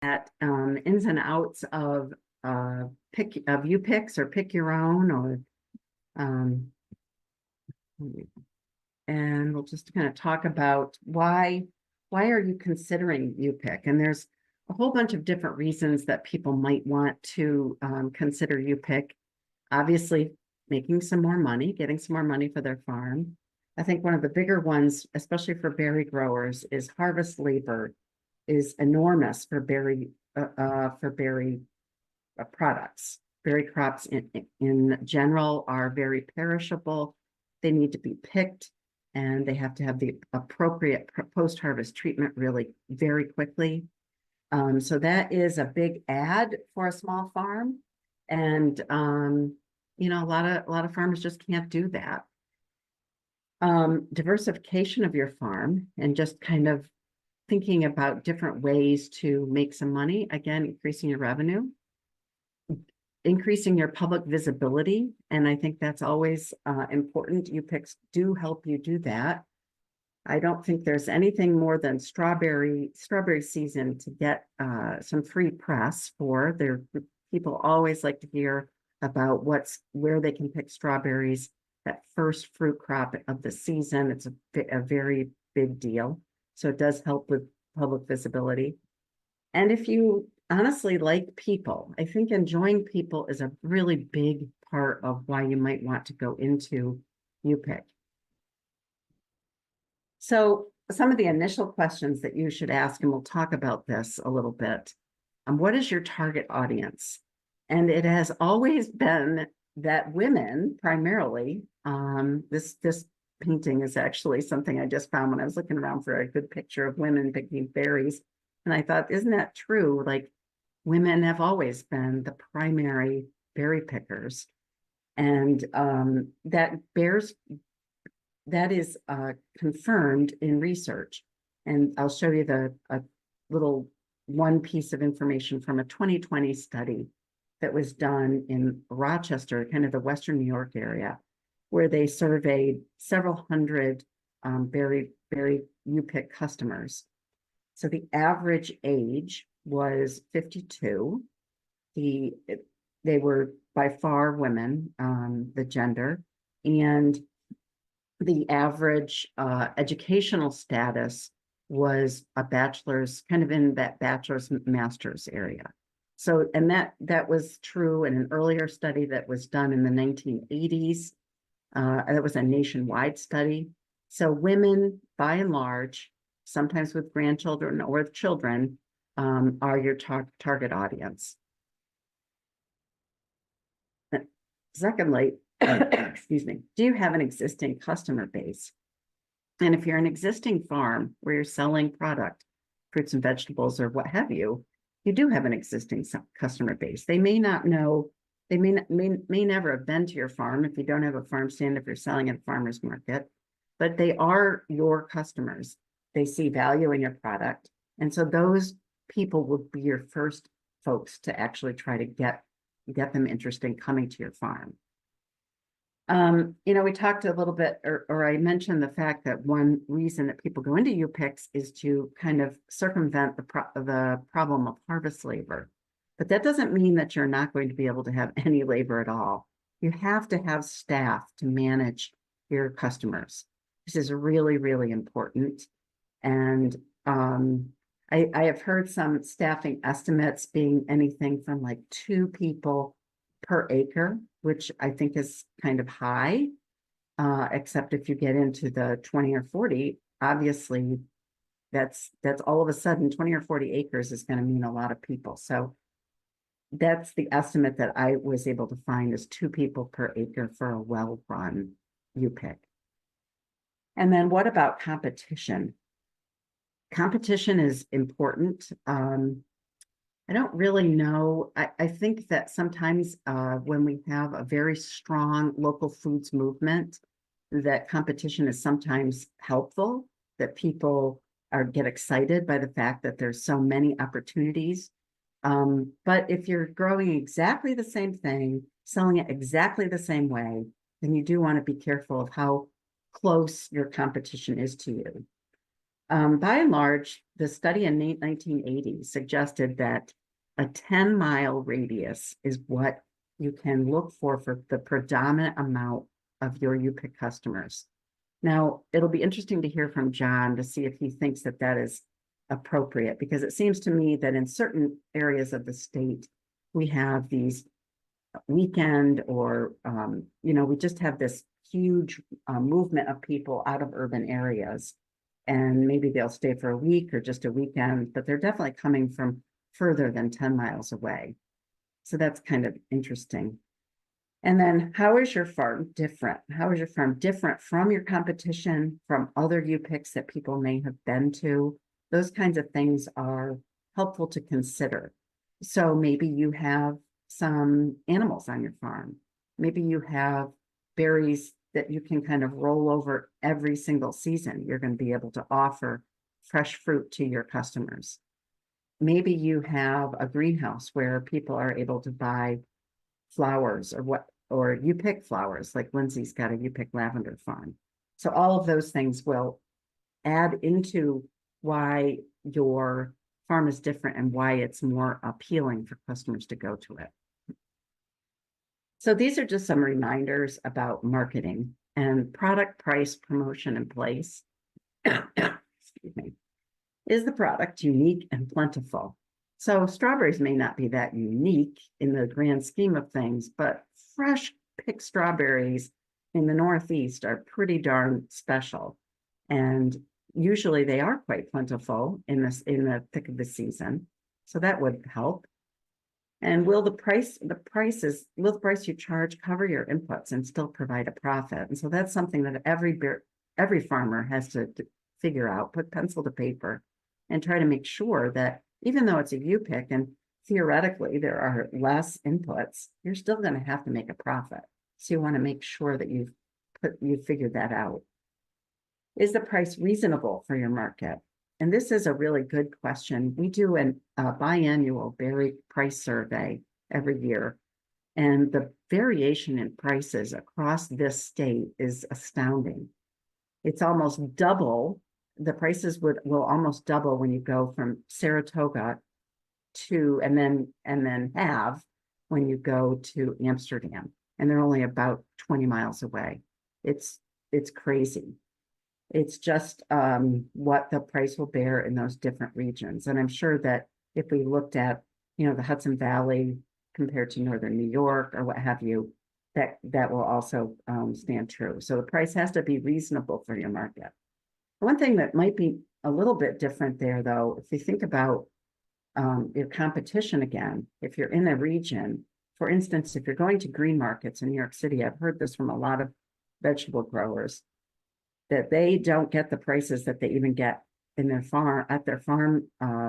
at ins and outs of you picks or pick your own, or um, and we'll just kind of talk about why are you considering you pick? And there's a whole bunch of different reasons that people might want to consider you pick. Obviously, making some more money, getting some more money for their farm. I think one of the bigger ones, especially for berry growers, is harvest labor is enormous for berry products. Berry crops in general are very perishable. They need to be picked, and they have to have the appropriate post-harvest treatment really very quickly. So that is a big add for a small farm, and you know, a lot of farmers just can't do that. Diversification of your farm and just kind of thinking about different ways to make some money, again, increasing your revenue, increasing your public visibility. And I think that's always important. UPICs do help you do that. I don't think there's anything more than strawberry season to get some free press for. There, people always like to hear about where they can pick strawberries, that first fruit crop of the season. It's a very big deal. So it does help with public visibility. And if you honestly like people, I think enjoying people is a really big part of why you might want to go into UPIC. So some of the initial questions that you should ask, and we'll talk about this a little bit. What is your target audience? And it has always been that women primarily, this painting is actually something I just found when I was looking around for a good picture of women picking berries. And I thought, isn't that true? Like, women have always been the primary berry pickers. And that is confirmed in research. And I'll show you a little one piece of information from a 2020 study that was done in Rochester, kind of the Western New York area, where they surveyed several hundred berry UPIC customers. So the average age was 52. They were by far women, the gender, and the average educational status was a bachelor's, kind of in that bachelor's master's area. So, and that was true in an earlier study that was done in the 1980s. That was a nationwide study. So women, by and large, sometimes with grandchildren or with children, are your target audience. Secondly, excuse me, do you have an existing customer base? And if you're an existing farm where you're selling product, fruits and vegetables or what have you, you do have an existing customer base. They may not know, they may never have been to your farm if you don't have a farm stand, if you're selling at a farmer's market, but they are your customers. They see value in your product. And so those people will be your first folks to actually try to get them interested in coming to your farm. You know, we talked a little bit, or I mentioned the fact that one reason that people go into UPICs is to kind of circumvent the problem of harvest labor. But that doesn't mean that you're not going to be able to have any labor at all. You have to have staff to manage your customers. This is really, really important. And I have heard some staffing estimates being anything from like 2 people per acre, which I think is kind of high, except if you get into the 20 or 40, obviously that's all of a sudden 20 or 40 acres is going to mean a lot of people. So that's the estimate that I was able to find, is 2 people per acre for a well-run UPIC. And then what about competition? Competition is important. I don't really know. I think that sometimes when we have a very strong local foods movement, that competition is sometimes helpful, that people get excited by the fact that there's so many opportunities. But if you're growing exactly the same thing, selling it exactly the same way, then you do want to be careful of how close your competition is to you. By and large, the study in 1980 suggested that a 10-mile radius is what you can look for the predominant amount of your UPIC customers. Now, it'll be interesting to hear from John to see if he thinks that that is appropriate, because it seems to me that in certain areas of the state, we have these weekend or, we just have this huge movement of people out of urban areas. And maybe they'll stay for a week or just a weekend, but they're definitely coming from further than 10 miles away. So that's kind of interesting. And then how is your farm different? How is your farm different from your competition, from other UPICs that people may have been to? Those kinds of things are helpful to consider. So maybe you have some animals on your farm. Maybe you have berries that you can kind of roll over every single season. You're going to be able to offer fresh fruit to your customers. Maybe you have a greenhouse where people are able to buy flowers or you pick flowers, like Lindsay's got a UPIC lavender farm. So all of those things will add into why your farm is different and why it's more appealing for customers to go to it. So these are just some reminders about marketing and product, price, promotion, and place. Excuse me. Is the product unique and plentiful? So strawberries may not be that unique in the grand scheme of things, but fresh picked strawberries in the Northeast are pretty darn special. And usually they are quite plentiful in the thick of the season. So that would help. And will the price you charge cover your inputs and still provide a profit? And so that's something that every farmer has to figure out, put pencil to paper, and try to make sure that even though it's a UPIC and theoretically there are less inputs, you're still going to have to make a profit. So you want to make sure that you've figured that out. Is the price reasonable for your market? And this is a really good question. We do a biannual berry price survey every year, and the variation in prices across this state is astounding. It's almost double. The prices will almost double when you go from Saratoga to, and then halve when you go to Amsterdam, and they're only about 20 miles away. It's crazy. It's just what the price will bear in those different regions. And I'm sure that if we looked at, the Hudson Valley compared to Northern New York or what have you, that will also stand true. So the price has to be reasonable for your market. One thing that might be a little bit different there, though, if you think about your competition again, if you're in a region, for instance, if you're going to green markets in New York City, I've heard this from a lot of vegetable growers, that they don't get the prices that they even get in their farm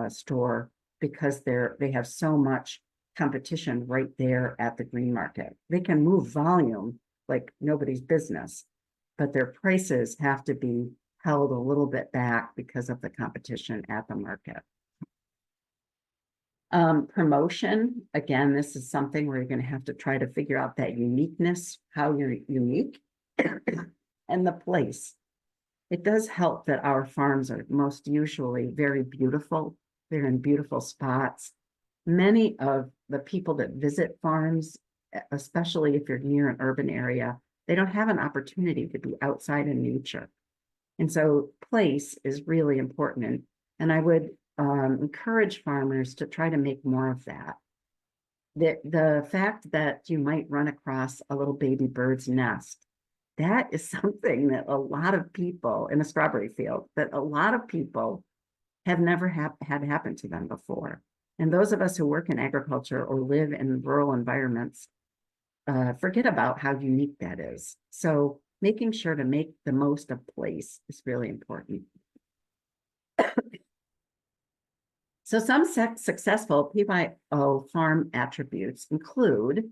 store, because they have so much competition right there at the green market. They can move volume like nobody's business, but their prices have to be held a little bit back because of the competition at the market. Promotion, again, this is something where you're going to have to try to figure out that uniqueness, how you're unique, and the place. It does help that our farms are most usually very beautiful. They're in beautiful spots. Many of the people that visit farms, especially if you're near an urban area, they don't have an opportunity to be outside in nature. And so place is really important. And I would encourage farmers to try to make more of that. The fact that you might run across a little baby bird's nest, that is something that a lot of people in a strawberry field, that a lot of people have never had happen to them before. And those of us who work in agriculture or live in rural environments forget about how unique that is. So making sure to make the most of place is really important. So some successful PYO farm attributes include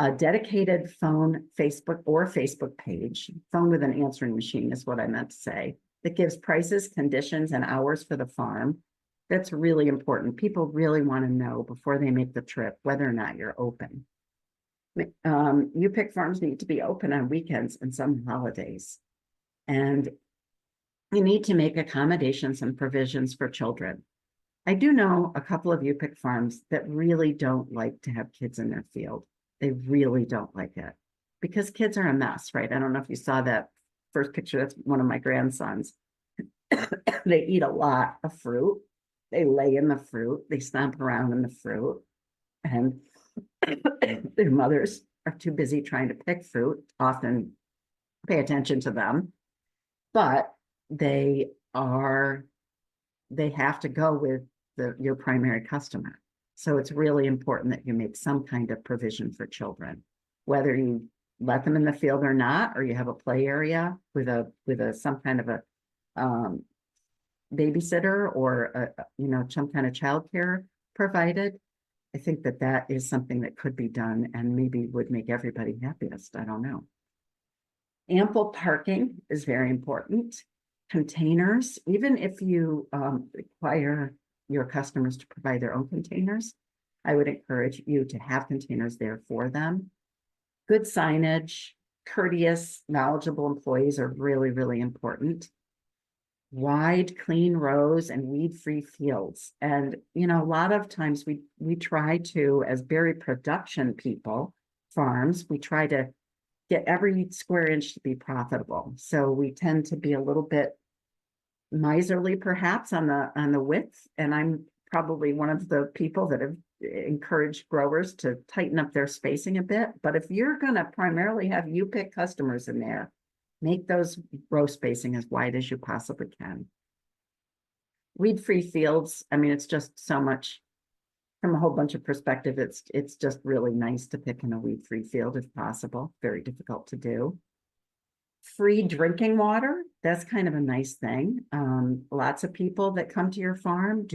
a dedicated Facebook page, phone with an answering machine is what I meant to say, that gives prices, conditions, and hours for the farm. That's really important. People really want to know before they make the trip whether or not you're open. UPIC farms need to be open on weekends and some holidays. And, You need to make accommodations and provisions for children. I do know a couple of U-Pick farms that really don't like to have kids in their field. They really don't like it because kids are a mess, right? I don't know if you saw that first picture. That's one of my grandsons. They eat a lot of fruit. They lay in the fruit. They stomp around in the fruit. And their mothers are too busy trying to pick fruit, often pay attention to them. But they have to go with your primary customer. So it's really important that you make some kind of provision for children, whether you let them in the field or not, or you have a play area with some kind of a babysitter or some kind of childcare provided. I think that is something that could be done and maybe would make everybody happiest. I don't know. Ample parking is very important. Containers, even if you require your customers to provide their own containers, I would encourage you to have containers there for them. Good signage, courteous, knowledgeable employees are really, really important. Wide, clean rows and weed-free fields. And, a lot of times we try to, as berry production people, farms, we try to get every square inch to be profitable. So we tend to be a little bit miserly perhaps on the width. And I'm probably one of the people that have encouraged growers to tighten up their spacing a bit. But if you're going to primarily have U-Pick customers in there, make those row spacing as wide as you possibly can. Weed-free fields, I mean, it's just so much from a whole bunch of perspective. It's just really nice to pick in a weed-free field if possible. Very difficult to do. Free drinking water, that's kind of a nice thing. Lots of people that come to your farm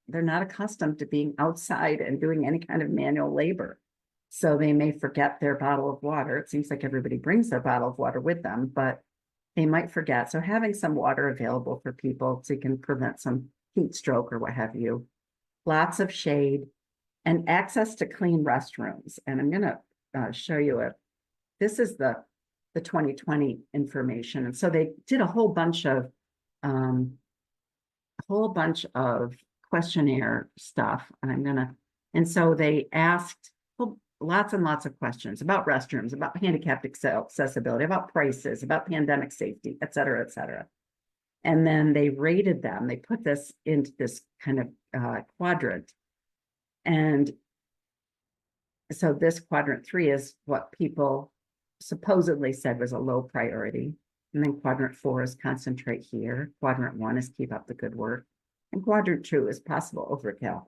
they're not accustomed to being outside and doing any kind of manual labor. So they may forget their bottle of water. It seems like everybody brings their bottle of water with them, but they might forget. So having some water available for people so you can prevent some heat stroke or what have you. Lots of shade and access to clean restrooms. And I'm going to show you this is the 2020 information. And so they did a whole bunch of questionnaire stuff. And so they asked lots and lots of questions about restrooms, about handicapped accessibility, about prices, about pandemic safety, et cetera, et cetera. And then they rated them. They put this into this kind of quadrant. And so this quadrant 3 is what people supposedly said was a low priority. And then quadrant 4 is concentrate here. Quadrant 1 is keep up the good work. And quadrant 2 is possible overkill,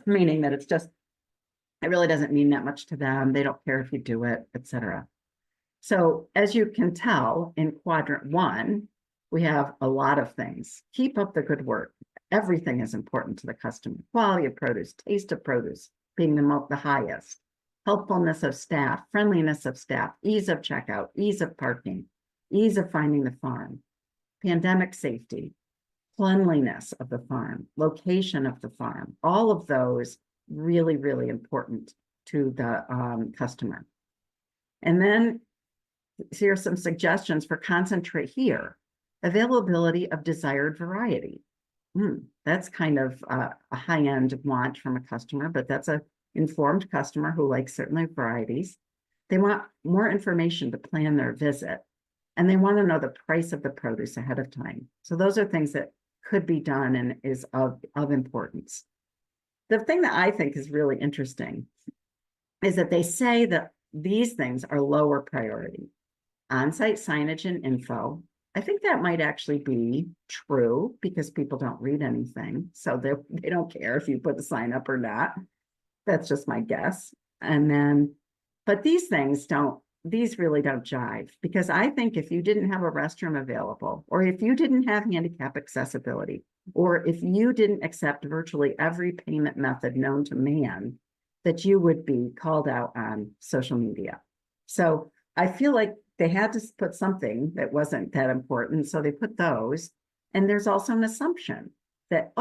meaning that it really doesn't mean that much to them. They don't care if you do it, et cetera. So as you can tell, in quadrant 1, we have a lot of things. Keep up the good work. Everything is important to the customer. Quality of produce, taste of produce being the highest. Helpfulness of staff, friendliness of staff, ease of checkout, ease of parking, ease of finding the farm, pandemic safety, cleanliness of the farm, location of the farm, all of those really, really important to the customer. And then here are some suggestions for concentrate here. Availability of desired variety. That's kind of a high-end want from a customer, but that's an informed customer who likes certainly varieties. They want more information to plan their visit, and they want to know the price of the produce ahead of time. So those are things that could be done and is of importance. The thing that I think is really interesting is that they say that these things are lower priority. On-site signage and info. I think that might actually be true because people don't read anything. So they don't care if you put the sign up or not. That's just my guess. But these really don't jive, because I think if you didn't have a restroom available, or if you didn't have handicap accessibility, or if you didn't accept virtually every payment method known to man, that you would be called out on social media. So I feel like they had to put something that wasn't that important. So they put those. And there's also an assumption that,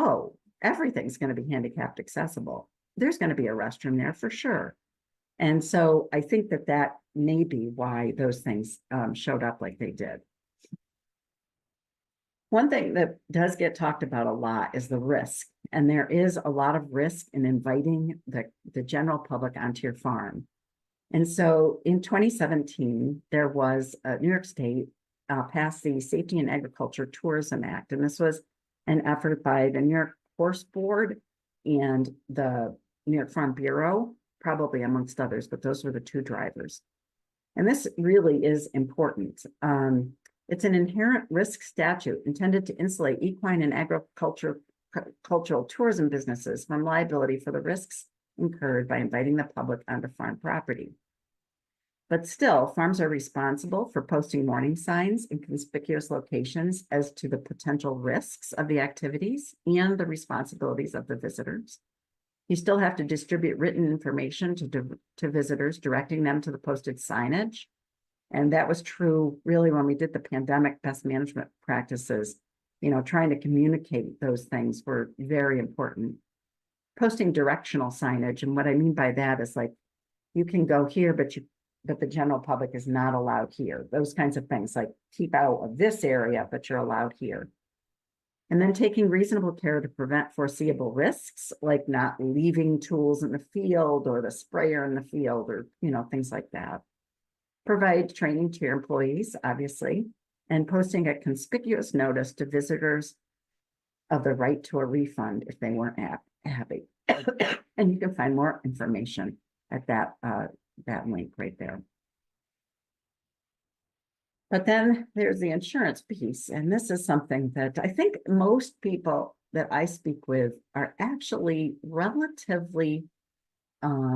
everything's going to be handicapped accessible. There's going to be a restroom there for sure. And so I think that may be why those things showed up like they did. One thing that does get talked about a lot is the risk. And there is a lot of risk in inviting the general public onto your farm. And so in 2017, there was New York State passed the Safety and Agriculture Tourism Act. And this was an effort by the New York Horse Board and the New York Farm Bureau, probably amongst others, but those were the two drivers. And this really is important. It's an inherent risk statute intended to insulate equine and agricultural tourism businesses from liability for the risks incurred by inviting the public onto farm property. But still, farms are responsible for posting warning signs in conspicuous locations as to the potential risks of the activities and the responsibilities of the visitors. You still have to distribute written information to visitors, directing them to the posted signage. And that was true really when we did the pandemic pest management practices. Trying to communicate those things were very important. Posting directional signage, and what I mean by that is like, you can go here, but the general public is not allowed here. Those kinds of things, like keep out of this area, but you're allowed here. And then taking reasonable care to prevent foreseeable risks, like not leaving tools in the field or the sprayer in the field, or things like that. Provide training to your employees, obviously, and posting a conspicuous notice to visitors of the right to a refund if they weren't happy. And you can find more information at that link right there. But then there's the insurance piece. And this is something that I think most people that I speak with are actually relatively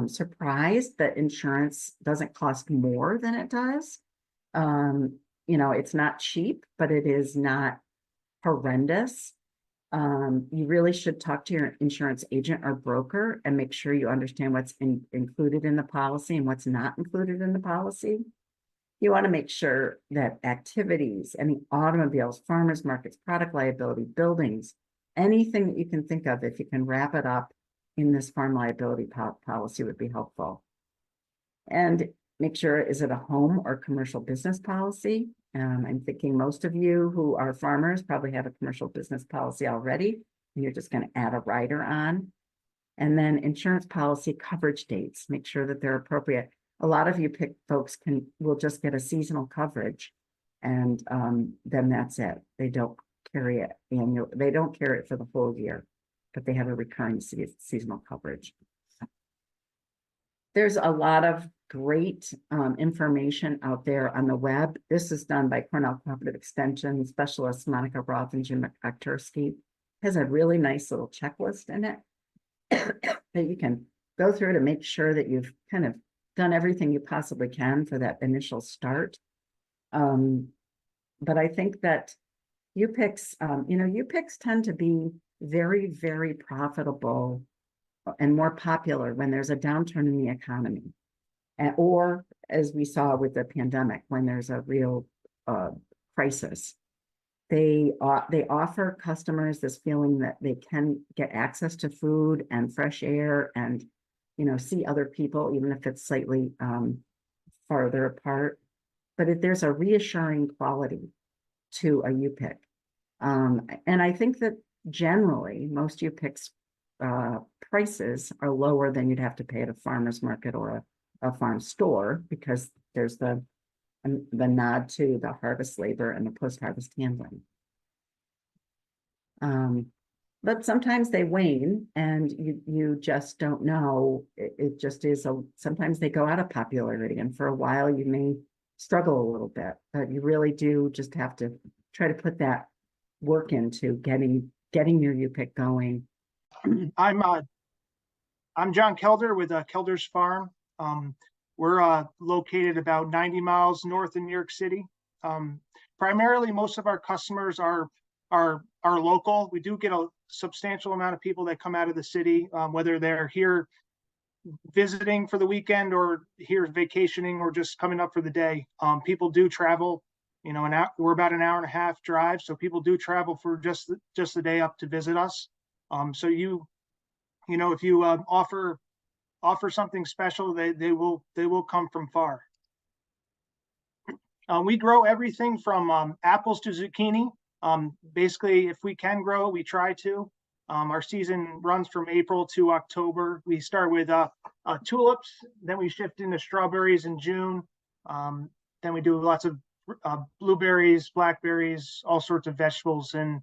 surprised that insurance doesn't cost more than it does. It's not cheap, but it is not horrendous. You really should talk to your insurance agent or broker and make sure you understand what's included in the policy and what's not included in the policy. You want to make sure that activities, any automobiles, farmers markets, product liability, buildings, anything that you can think of, if you can wrap it up in this farm liability policy, would be helpful. And make sure, is it a home or commercial business policy? I'm thinking most of you who are farmers probably have a commercial business policy already, and you're just going to add a rider on. And then insurance policy coverage dates, make sure that they're appropriate. A lot of you folks will just get a seasonal coverage, and then that's it. They don't carry it annual. They don't carry it for the whole year, but they have a recurring seasonal coverage. There's a lot of great information out there on the web. This is done by Cornell Cooperative Extension specialist Monica Roth and Jim Aktursky. Has a really nice little checklist in it that you can go through to make sure that you've kind of done everything you possibly can for that initial start. But I think that UPICs, UPICs tend to be very, very profitable and more popular when there's a downturn in the economy, or as we saw with the pandemic, when there's a real crisis. They offer customers this feeling that they can get access to food and fresh air and see other people, even if it's slightly farther apart. But if there's a reassuring quality to a UPIC. And I think that generally most UPICs prices are lower than you'd have to pay at a farmer's market or a farm store, because there's the nod to the harvest labor and the post-harvest handling. But sometimes they wane, and you just don't know. It just is sometimes they go out of popularity, and for a while you may struggle a little bit, but you really do just have to try to put that work into getting your UPIC going. I'm John Kelder with Kelder's Farm. We're located about 90 miles north of New York City. Primarily, most of our customers are local. We do get a substantial amount of people that come out of the city, whether they're here visiting for the weekend or here vacationing or just coming up for the day. People do travel, we're about an hour and a half drive, so people do travel for just the day up to visit us. So if you offer something special, they will come from far. We grow everything from apples to zucchini. Basically, if we can grow, we try to. Our season runs from April to October. We start with tulips, then we shift into strawberries in June. Then we do lots of blueberries, blackberries, all sorts of vegetables, and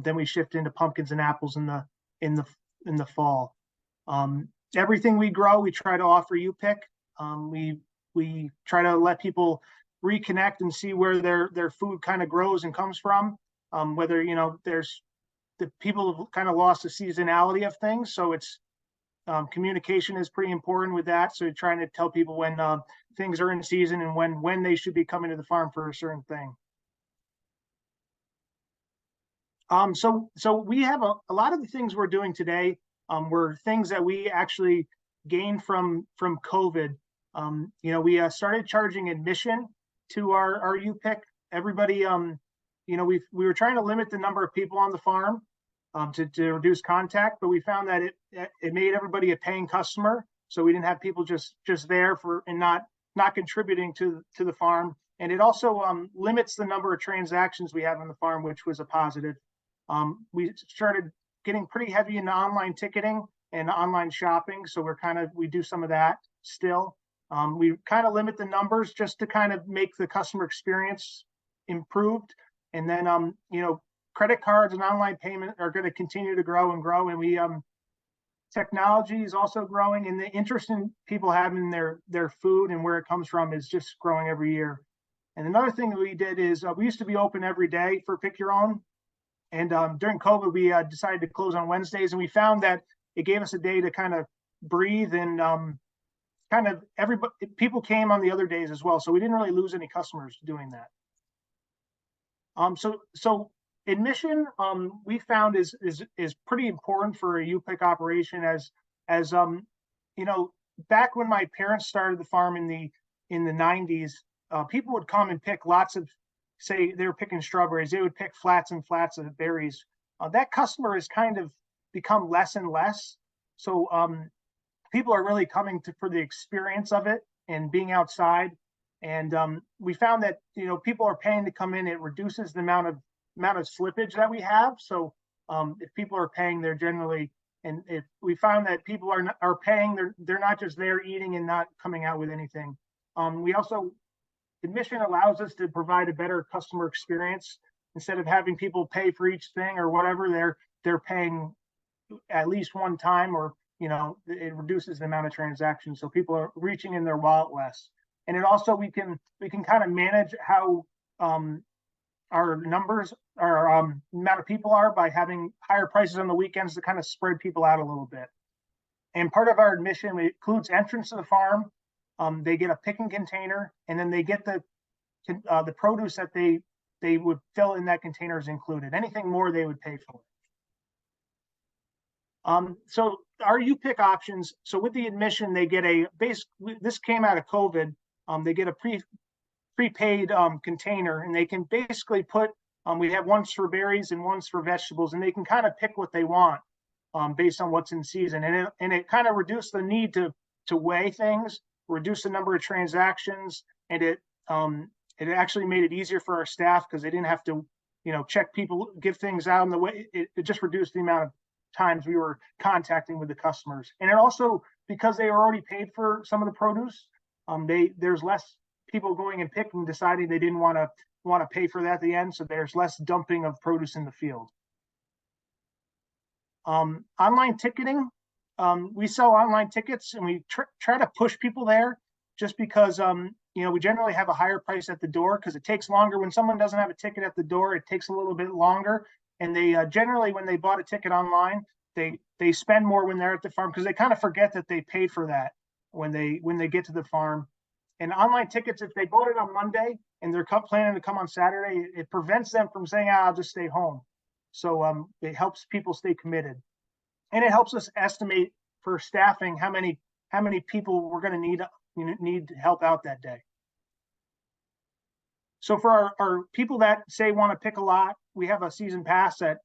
then we shift into pumpkins and apples in the in the fall. Everything we grow, we try to offer you pick. We try to let people reconnect and see where their food kind of grows and comes from. Whether there's the people have kind of lost the seasonality of things, so it's communication is pretty important with that. So trying to tell people when things are in season and when they should be coming to the farm for a certain thing. So we have a lot of the things we're doing today were things that we actually gained from COVID. We started charging admission to our UPIC. Everybody, we were trying to limit the number of people on the farm to reduce contact, but we found that it made everybody a paying customer. So we didn't have people just there and not contributing to the farm. And it also limits the number of transactions we have on the farm, which was a positive. We started getting pretty heavy into online ticketing and online shopping. So we do some of that still. We kind of limit the numbers just to kind of make the customer experience improved. And then, credit cards and online payment are going to continue to grow and grow. And technology is also growing, and the interest in people having their food and where it comes from is just growing every year. And another thing that we did is we used to be open every day for Pick Your Own. And during COVID, we decided to close on Wednesdays, and we found that it gave us a day to kind of breathe and people came on the other days as well. So we didn't really lose any customers doing that. So admission, we found is pretty important for a UPIC operation as back when my parents started the farm in the 90s, people would come and pick lots of, say they were picking strawberries, they would pick flats and flats of berries. That customer has kind of become less and less. So people are really coming for the experience of it and being outside. And we found that people are paying to come in. It reduces the amount of slippage that we have. So if people are paying, they're generally, and if we found that people are paying, they're not just there eating and not coming out with anything. We also, admission allows us to provide a better customer experience. Instead of having people pay for each thing or whatever, they're paying at least one time, or it reduces the amount of transactions, so people are reaching in their wallet less. And it also, we can kind of manage how our numbers, our amount of people are, by having higher prices on the weekends to kind of spread people out a little bit. And part of our admission includes entrance to the farm. They get a picking container, and then they get the produce that they would fill in that container is included. Anything more, they would pay for. So our UPIC options, so with the admission, they get this came out of COVID, they get a prepaid container, and they can basically put, we have ones for berries and ones for vegetables, and they can kind of pick what they want based on what's in season. And it kind of reduced the need to weigh things, reduce the number of transactions, and it actually made it easier for our staff because they didn't have to, check people, give things out in the way. It just reduced the amount of times we were contacting with the customers. And it also, because they were already paid for some of the produce, there's less people going and picking, deciding they didn't want to pay for that at the end. So there's less dumping of produce in the field. Online ticketing, we sell online tickets, and we try to push people there just because we generally have a higher price at the door, because it takes longer. When someone doesn't have a ticket at the door, it takes a little bit longer. And they generally, when they bought a ticket online, they spend more when they're at the farm, because they kind of forget that they paid for that when they get to the farm. And online tickets, if they bought it on Monday and they're planning to come on Saturday, it prevents them from saying, I'll just stay home. So it helps people stay committed. And it helps us estimate for staffing how many people we're going to need to help out that day. So for our people that say want to pick a lot, we have a season pass that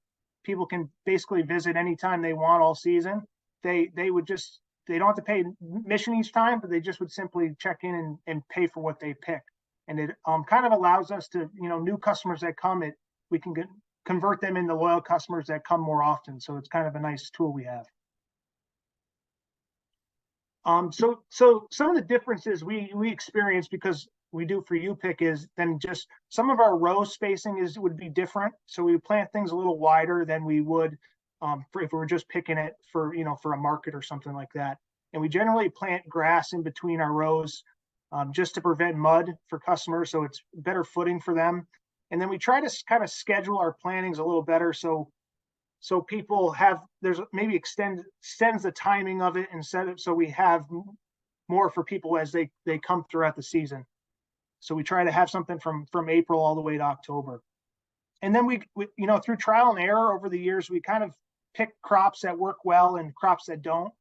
people can basically visit anytime they want all season. They don't have to pay admission each time, but they just would simply check in and pay for what they pick. And it kind of allows us to, new customers that come, convert them into loyal customers that come more often. So it's kind of a nice tool we have. So some of the differences we experience because we do for UPick is then just some of our row spacing would be different. So we plant things a little wider than we would if we were just picking it for for a market or something like that. And we generally plant grass in between our rows just to prevent mud for customers, so it's better footing for them. And then we try to kind of schedule our plantings a little better so people have maybe extends the timing of it instead of so we have more for people as they come throughout the season. So we try to have something from April all the way to October. And then we through trial and error over the years, we kind of pick crops that work well and crops that don't.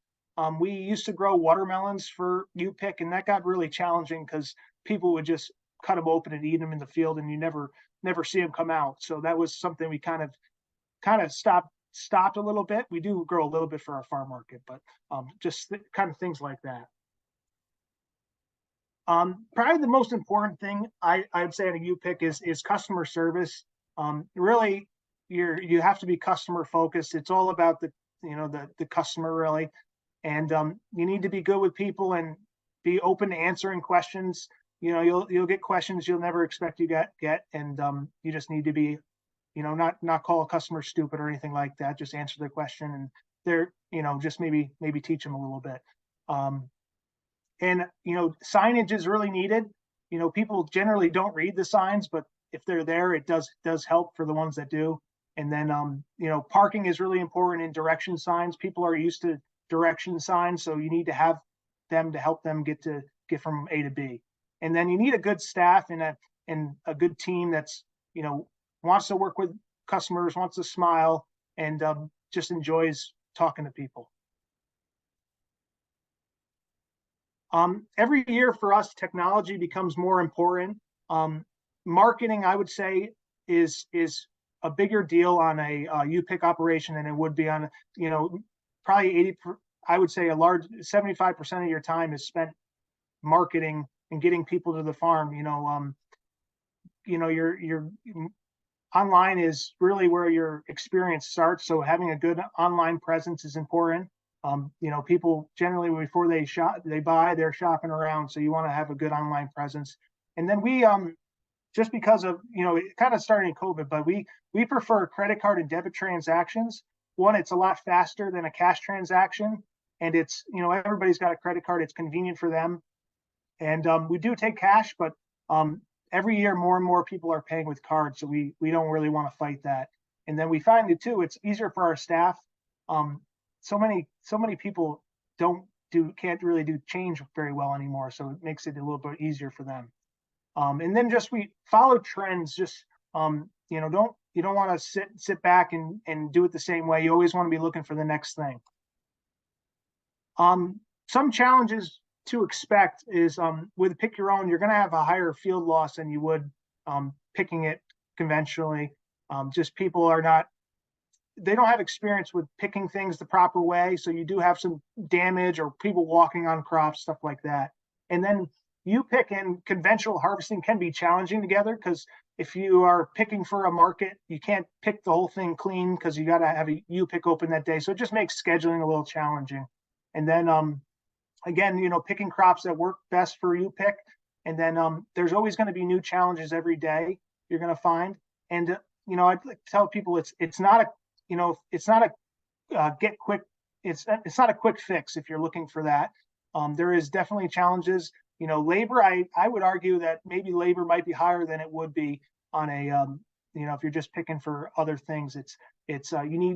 We used to grow watermelons for UPick, and that got really challenging because people would just cut them open and eat them in the field, and you never see them come out. So that was something we kind of stopped a little bit. We do grow a little bit for our farm market, but just kind of things like that. Probably the most important thing I'd say at a UPick is customer service. Really, you have to be customer focused. It's all about the customer really, and you need to be good with people and be open to answering questions. You'll get questions you'll never expect you get, and you just need to be not call a customer stupid or anything like that. Just answer their question, and they're just maybe teach them a little bit. And signage is really needed. People generally don't read the signs, but if they're there, it does help for the ones that do. And then parking is really important in direction signs. People are used to direction signs, so you need to have them to help them get from A to B. And then you need a good staff and a good team that's wants to work with customers, wants to smile, and just enjoys talking to people. Every year for us, technology becomes more important. Marketing, I would say, is a bigger deal on a UPick operation than it would be on, probably 80. I would say a large 75% of your time is spent marketing and getting people to the farm. Your online is really where your experience starts. So having a good online presence is important. People generally before they buy, they're shopping around. So you want to have a good online presence. And then we, just because of, it kind of started in COVID, but we prefer credit card and debit transactions. One, it's a lot faster than a cash transaction. And it's, everybody's got a credit card. It's convenient for them. And we do take cash, but every year more and more people are paying with cards. So we don't really want to fight that. And then we find it too, it's easier for our staff. So many people can't really do change very well anymore. So it makes it a little bit easier for them. And then we follow trends. Just you don't want to sit back and do it the same way. You always want to be looking for the next thing. Some challenges to expect is with pick your own, you're going to have a higher field loss than you would picking it conventionally. Just people they don't have experience with picking things the proper way. So you do have some damage or people walking on crops, stuff like that. And then UPick and conventional harvesting can be challenging together because if you are picking for a market, you can't pick the whole thing clean because you got to have a UPick open that day. So it just makes scheduling a little challenging. And then again, picking crops that work best for UPick. And then there's always going to be new challenges every day you're going to find. And I'd like to tell people it's not a get quick. It's not a quick fix if you're looking for that. There is definitely challenges. Labor. I would argue that maybe labor might be higher than it would be on a if you're just picking for other things. You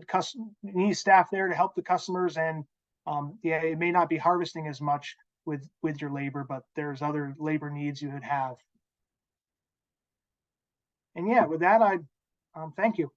need staff there to help the customers, and it may not be harvesting as much with your labor, but there's other labor needs you would have. And with that, I thank you.